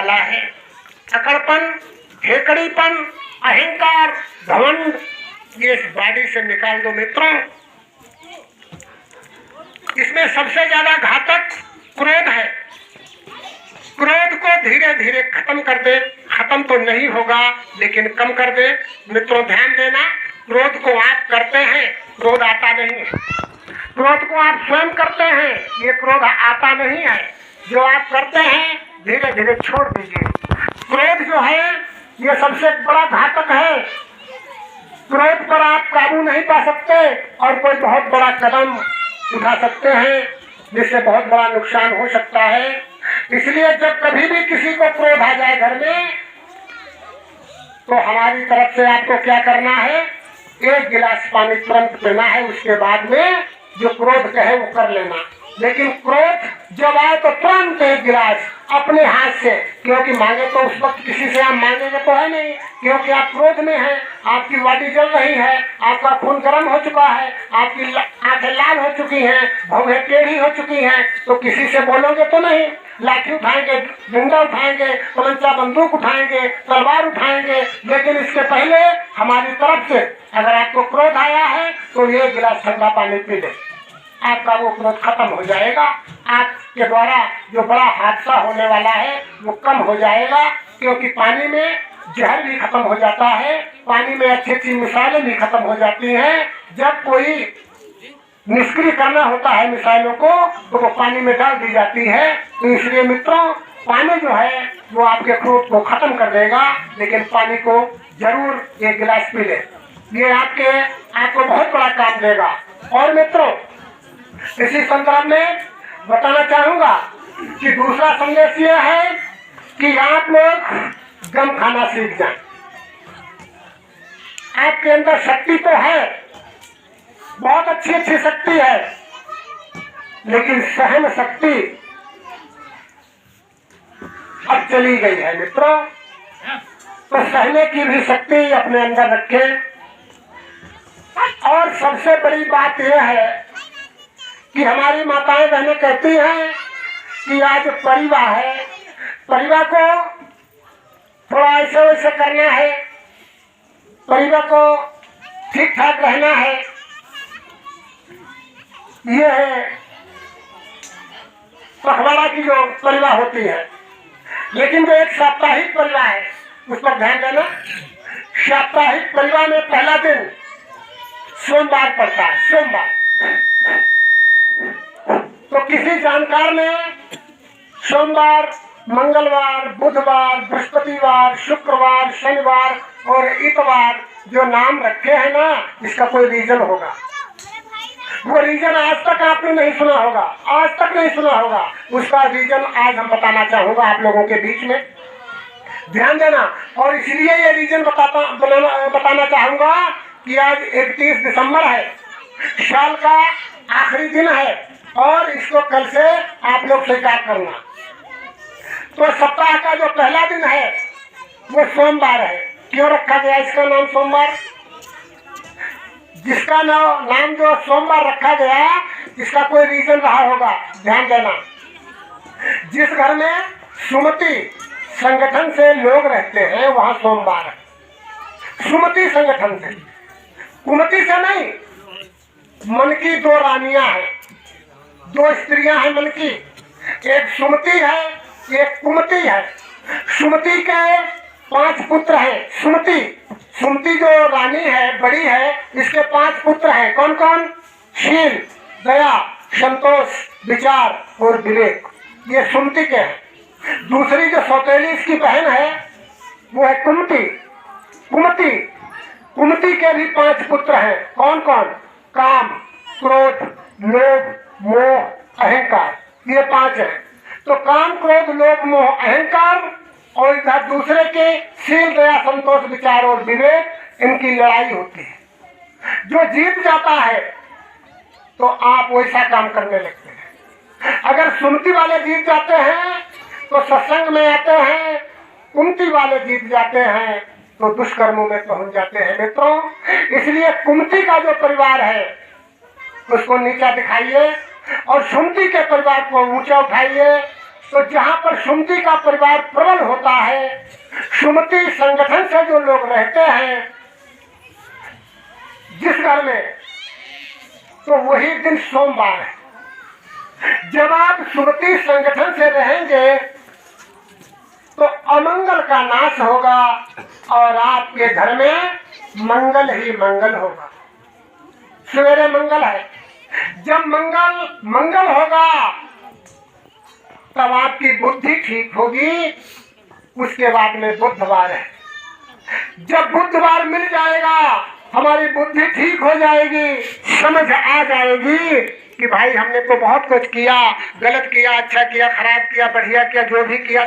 वाला है। अकड़पन, हेकड़ीपन, अहंकार, घमंड, ये इस बॉडी से निकाल दो मित्रों। इसमें सबसे ज्यादा घातक क्रोध है। क्रोध को धीरे धीरे खत्म कर दे। खत्म तो नहीं होगा लेकिन कम कर दे। मित्रों ध्यान देना, क्रोध को आप करते हैं, क्रोध आता नहीं है। क्रोध को आप स्वयं करते हैं, ये क्रोध आता नहीं है। जो आप करते हैं धीरे धीरे छोड़ दीजिए। क्रोध जो है ये सबसे बड़ा घातक है। क्रोध पर आप काबू नहीं पा सकते और कोई बहुत बड़ा कदम उठा सकते हैं जिससे बहुत बड़ा नुकसान हो सकता है। इसलिए जब कभी भी किसी को क्रोध आ जाए घर में, तो हमारी तरफ से आपको क्या करना है, 1 गिलास पानी तुरंत पीना है। उसके बाद में जो क्रोध कहे वो कर लेना। लेकिन क्रोध जब आए तो तुरंत 1 गिलास अपने हाथ से, क्योंकि मांगे तो उस वक्त किसी से आप मांगेंगे तो है नहीं, क्योंकि आप क्रोध में हैं, आपकी बॉडी जल रही है, आपका खून गर्म हो चुका है, आपकी आंखें लाल हो चुकी हैं, भौहें टेढ़ी हो चुकी हैं, तो किसी से बोलोगे तो नहीं। लाठी उठाएंगे, डंडा उठाएंगे, तमंचा बंदूक उठाएंगे, तलवार उठाएंगे, लेकिन इसके पहले हमारी तरफ से अगर आपको क्रोध आया है तो 1 गिलास ठंडा पानी पी ले, आपका वो क्रोध खत्म हो जाएगा। आपके द्वारा जो बड़ा हादसा होने वाला है वो कम हो जाएगा, क्योंकि पानी में जहर भी खत्म हो जाता है, पानी में अच्छी अच्छी मिसाइलें भी खत्म हो जाती हैं। जब कोई निष्क्रिय करना होता है मिसाइलों को तो वो पानी में डाल दी जाती है। तो इसलिए मित्रों पानी जो है वो आपके क्रोध को खत्म कर देगा, लेकिन पानी को जरूर 1 गिलास पी ले, ये आपको बहुत बड़ा काम देगा। और मित्रों इसी संदर्भ में बताना चाहूंगा कि दूसरा संदेश यह है कि आप लोग गम खाना सीख जाएं। आपके अंदर शक्ति तो है, बहुत अच्छी अच्छी शक्ति है, लेकिन सहन शक्ति अब चली गई है मित्रों। तो सहने की भी शक्ति अपने अंदर रखें। और सबसे बड़ी बात यह है कि हमारी माताएं बहनें कहती हैं कि आज परिवार है, परिवार को थोड़ा ऐसे वैसे करना है, परिवार को ठीक ठाक रहना है। ये है पखवाड़ा की जो परिवार होती है। लेकिन जो एक साप्ताहिक परिवार है उस पर ध्यान देना। साप्ताहिक परिवार में पहला दिन सोमवार पड़ता है, सोमवार। तो किसी जानकार ने सोमवार, मंगलवार, बुधवार, बृहस्पतिवार, शुक्रवार, शनिवार और इतवार जो नाम रखे हैं ना, इसका कोई रीजन होगा। वो रीजन आज तक आपने नहीं सुना होगा, आज तक नहीं सुना होगा। उसका रीजन आज हम बताना चाहूंगा आप लोगों के बीच में, ध्यान देना। और इसलिए ये रीजन बताना चाहूंगा कि आज 31 दिसंबर है, साल का आखिरी दिन है और इसको कल से आप लोग स्वीकार करना। तो सप्ताह का जो पहला दिन है वो सोमवार है। क्यों रखा गया इसका नाम सोमवार? जिसका नाम जो सोमवार रखा गया इसका कोई रीजन रहा होगा, ध्यान देना। जिस घर में सुमति संगठन से लोग रहते हैं वहां सोमवार है। सुमति संगठन से, कुमति से नहीं। मन की 2 रानियां हैं, 2 स्त्रियां हैं मन की, एक सुमति है एक कुमति है। सुमति के 5 पुत्र हैं। सुमति जो रानी है, बड़ी है, इसके 5 पुत्र हैं। कौन कौन? शील, दया, संतोष, विचार और विवेक, ये सुमति के हैं। दूसरी जो सौतेली इसकी बहन है वो है कुमति। कुमति के भी 5 पुत्र हैं। कौन कौन? काम, क्रोध, लोभ, मोह, अहंकार, ये 5 हैं। तो काम, क्रोध, लोभ, मोह, अहंकार और इधर दूसरे के शील, दया, संतोष, विचार और विवेक, इनकी लड़ाई होती है। जो जीत जाता है तो आप वैसा काम करने लगते हैं। अगर सुमति वाले जीत जाते हैं तो सत्संग में आते हैं, कुमति वाले जीत जाते हैं तो दुष्कर्मों में पहुंच जाते हैं मित्रों। इसलिए कुमति का जो परिवार है उसको नीचा दिखाइए और सुमति के परिवार को ऊंचा उठाइए। तो जहां पर सुमति का परिवार प्रबल होता है, सुमति संगठन से जो लोग रहते हैं जिस घर में, तो वही दिन सोमवार है। जब आप सुमति संगठन से रहेंगे तो अमंगल का नाश होगा और आपके घर में मंगल ही मंगल होगा। सवेरे मंगल है, जब मंगल होगा तब आपकी बुद्धि ठीक होगी। उसके बाद में बुधवार है, जब बुधवार मिल जाएगा हमारी बुद्धि ठीक हो जाएगी, समझ आ जाएगी कि भाई हमने तो बहुत कुछ किया, गलत किया, अच्छा किया, खराब किया, बढ़िया किया, जो भी किया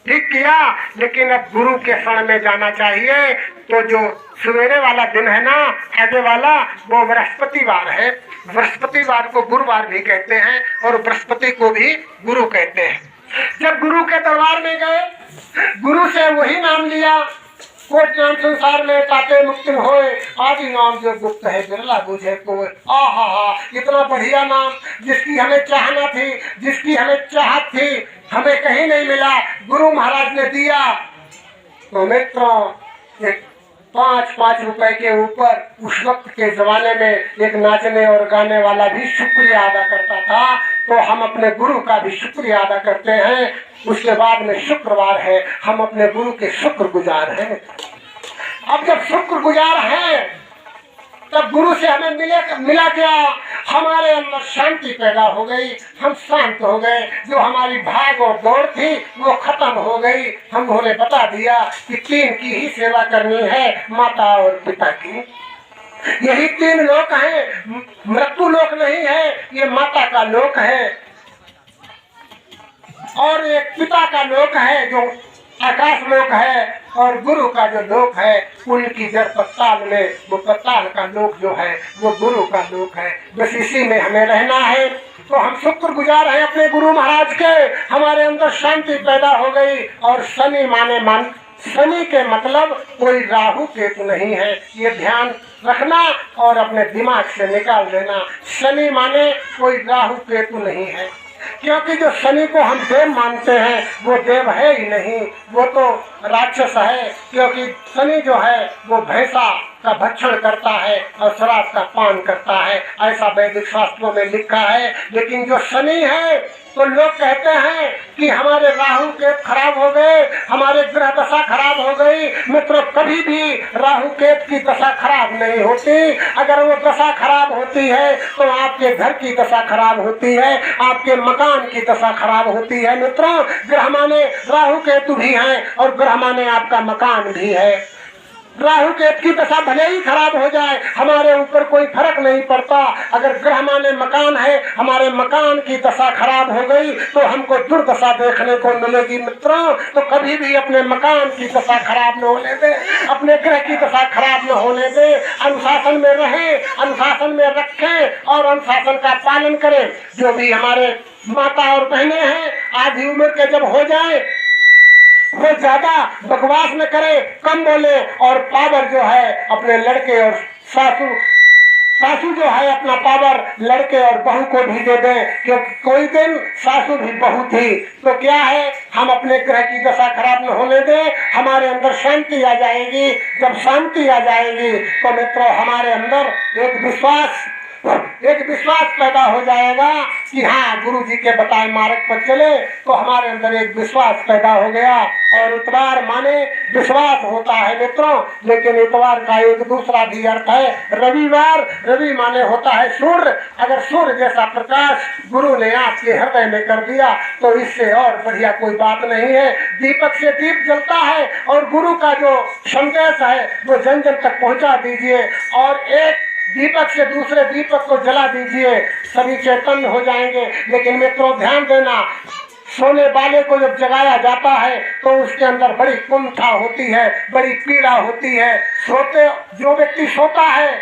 ठीक किया, लेकिन अब गुरु के शरण में जाना चाहिए। तो जो सवेरे वाला दिन है ना, आगे वाला, वो बृहस्पतिवार है। बृहस्पतिवार को गुरुवार भी कहते हैं और बृहस्पति को भी गुरु कहते हैं। जब गुरु के दरबार में गए, गुरु से वही नाम लिया, कोट नाम संसार में पाते मुक्ति होए, आदि नाम जो गुप्त है बिरला बुझे कोई। आहा, इतना बढ़िया नाम, जिसकी हमें चाहना थी, जिसकी हमें चाहत थी, हमें कहीं नहीं मिला, गुरु महाराज ने दिया। तो मित्रों, 5-5 रुपए के ऊपर उस वक्त के जमाने में एक नाचने और गाने वाला भी शुक्रिया अदा करता था, तो हम अपने गुरु का भी शुक्रिया अदा करते हैं। उसके बाद में शुक्रवार है, हम अपने गुरु के शुक्रगुजार हैं। अब जब शुक्रगुजार हैं तब गुरु से हमें मिला क्या? हमारे अंदर शांति पैदा हो गई, हम शांत हो गए, जो हमारी भाग और दौड़ थी वो खत्म हो गई। हमने बता दिया कि 3 की ही सेवा करनी है, माता और पिता की। यही 3 लोक हैं, मृत्यु लोक नहीं है, ये माता का लोक है और एक पिता का लोक है जो आकाश लोक है, और गुरु का जो लोक है उनकी जड़ पताल में, वो पताल का लोक जो है वो गुरु का लोक है। बस इसी में हमें रहना है। तो हम शुक्रगुजार हैं अपने गुरु महाराज के, हमारे अंदर शांति पैदा हो गई। और शनि के मतलब कोई राहु केतु नहीं है, ये ध्यान रखना और अपने दिमाग से निकाल देना। शनि माने कोई राहु केतु नहीं है, क्योंकि जो शनि को हम देव मानते हैं वो देव है ही नहीं, वो तो राक्षस है। क्योंकि शनि जो है वो भैंसा का भक्षण करता है और शराब का पान करता है, ऐसा वैदिक शास्त्रों में लिखा है। लेकिन जो शनि है तो लोग कहते हैं कि हमारे राहु केतु खराब हो गए, हमारे ग्रह दशा खराब हो गई। मित्रों, कभी भी राहु केतु की दशा खराब नहीं होती। अगर वो दशा खराब होती है तो आपके घर की दशा खराब होती है, आपके मकान की दशा खराब होती है। मित्रों, ग्रह माने राहु केतु भी हैं और ग्रह माने आपका मकान भी है। राहु केतु की दशा भले ही खराब हो जाए, हमारे ऊपर कोई फर्क नहीं पड़ता। अगर ग्रह माने मकान है, हमारे मकान की दशा खराब हो गई तो हमको दुर्दशा देखने को मिलेगी। मित्रों, तो कभी भी अपने मकान की दशा खराब न होने दे, अपने ग्रह की दशा खराब न होने दे। अनुशासन में रहें, अनुशासन में रखें और अनुशासन का पालन करें। जो भी हमारे माता और बहनें हैं, आधी उम्र के जब हो जाए वो ज्यादा बकवास न करे, कम बोले और पावर जो है अपने लड़के और सासू जो है अपना पावर लड़के और बहू को भी दे दें। क्योंकि कोई दिन सासू भी बहू थी। तो क्या है, हम अपने ग्रह की दशा खराब न होने दें, हमारे अंदर शांति आ जाएगी। जब शांति आ जाएगी तो मित्रों हमारे अंदर एक विश्वास पैदा हो जाएगा कि हाँ, गुरु जी के बताए मार्ग पर चले। तो हमारे अंदर एक विश्वास पैदा हो गया। और इतवार माने विश्वास होता है मित्रों, लेकिन इतवार का एक दूसरा भी अर्थ है रविवार। रवि माने होता है सूर्य। अगर सूर्य जैसा प्रकाश गुरु ने आपके हृदय में कर दिया तो इससे और बढ़िया कोई बात नहीं है। दीपक से दीप जलता है और गुरु का जो संदेश है वो जन जन तक पहुँचा दीजिए और एक दीपक से दूसरे दीपक को जला दीजिए, सभी चैतन्य हो जाएंगे। लेकिन मित्रों ध्यान देना, सोने वाले को जब जगाया जाता है तो उसके अंदर बड़ी कुंठा होती है, बड़ी पीड़ा होती है। जो व्यक्ति सोता है,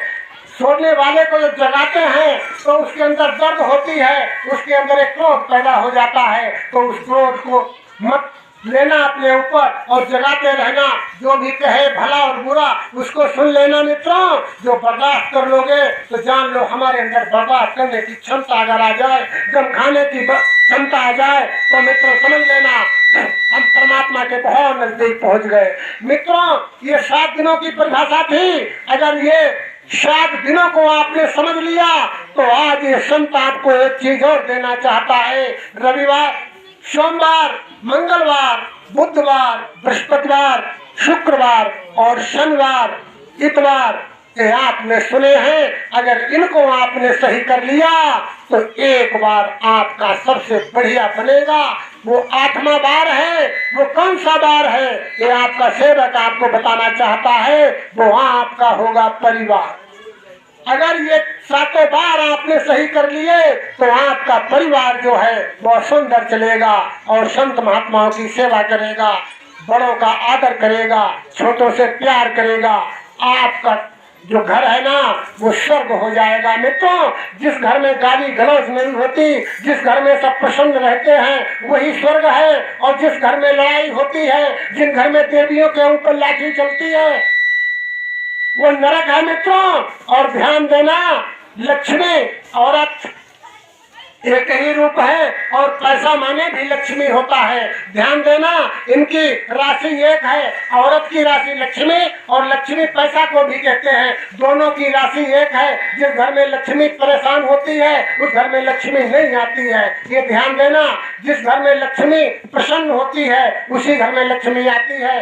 सोने वाले को जब जगाते हैं तो उसके अंदर दर्द होती है, उसके अंदर एक क्रोध पैदा हो जाता है। तो उस क्रोध को मत लेना अपने ऊपर और जगाते रहना। जो भी कहे भला और बुरा उसको सुन लेना मित्रों। जो बर्दाश्त कर लोगे तो जान लो हमारे अंदर बर्दाश्त करने की क्षमता अगर आ जाए, गम खाने की क्षमता आ जाए तो मित्रों समझ लेना हम परमात्मा के बहुत नजदीक पहुंच गए। मित्रों ये 7 दिनों की परिभाषा थी। अगर ये 7 दिनों को आपने समझ लिया तो आज ये संत आपको एक चीज और देना चाहता है। रविवार, सोमवार, मंगलवार, बुधवार, बृहस्पतिवार, शुक्रवार और शनिवार, इतवार ये आपने सुने हैं। अगर इनको आपने सही कर लिया तो एक बार आपका सबसे बढ़िया बनेगा। वो 8वां बार है। वो कौन सा बार है ये आपका सेवक आपको बताना चाहता है। वो आपका होगा परिवार। अगर ये 7 बार आपने सही कर लिए तो आपका परिवार जो है वो सुंदर चलेगा और संत महात्माओं की सेवा करेगा, बड़ों का आदर करेगा, छोटों से प्यार करेगा। आपका जो घर है ना वो स्वर्ग हो जाएगा। मित्रों जिस घर में गाली गलौज नहीं होती, जिस घर में सब प्रसन्न रहते हैं वही स्वर्ग है। और जिस घर में लड़ाई होती है, जिन घर में देवियों के ऊपर लाठी चलती है वो नरक है मित्रों। और ध्यान देना लक्ष्मी औरत एक ही रूप है और पैसा माने भी लक्ष्मी होता है। ध्यान देना इनकी राशि एक है। औरत की राशि लक्ष्मी और लक्ष्मी पैसा को भी कहते हैं। दोनों की राशि एक है। जिस घर में लक्ष्मी परेशान होती है उस घर में लक्ष्मी नहीं आती है। ये ध्यान देना जिस घर में लक्ष्मी प्रसन्न होती है उसी घर में लक्ष्मी आती है।